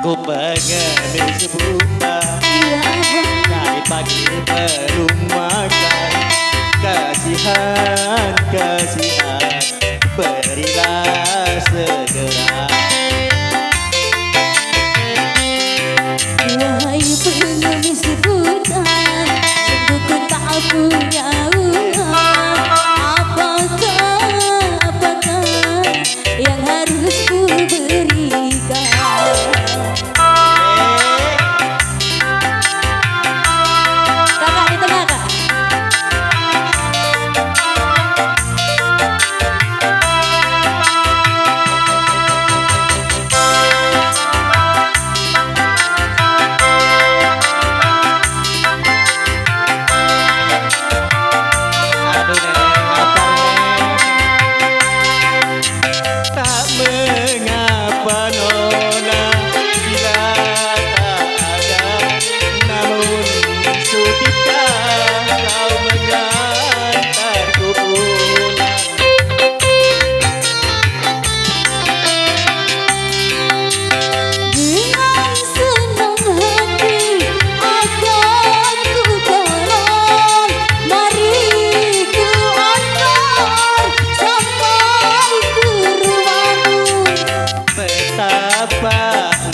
Aku pengen sebutan dari pagi belum makan. Kasihan, kasihan, berilah segera. Wahai pengemis sebutan, sungguh ku tak punya uang. Apakah yang harus ku berikan? Kakak di tengah, Kak.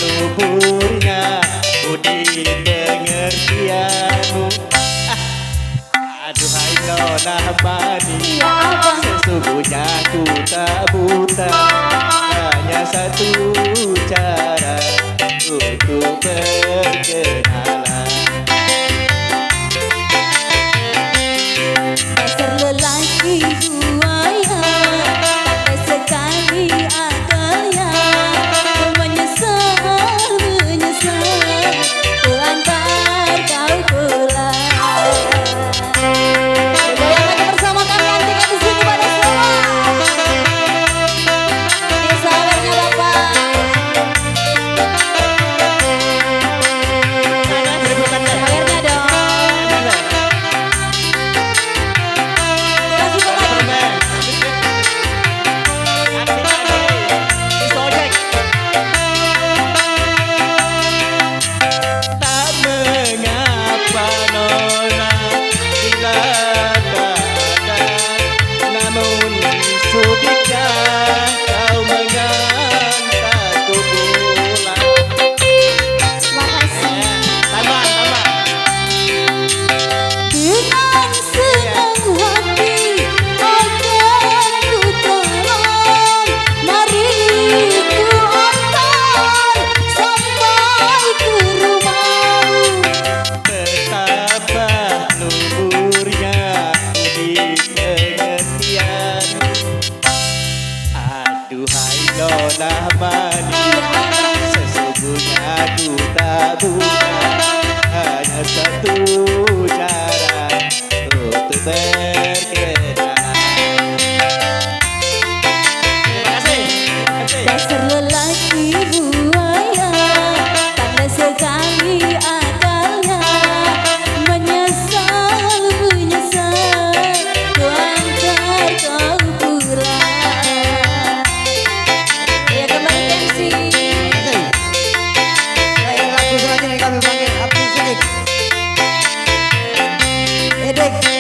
Luhurnya budi pengertianmu. Aduhai nona mani, sesungguhnya ku tak buta. Hanya satu cara untuk berkenalan. Dasar lelaki buaya, tak sekali akalnya. Aduhai nona mani, sesungguhnya ku tak buta. Hanya satu cara untuk berkenalan. Terima kasih. Dasar lelaki buaya, tanda sekali akalnya. Menyesal, ku antar kau pulang. Ya kembali MC. Lagu selanjutnya kami panggil Abdul Sidik. Edek.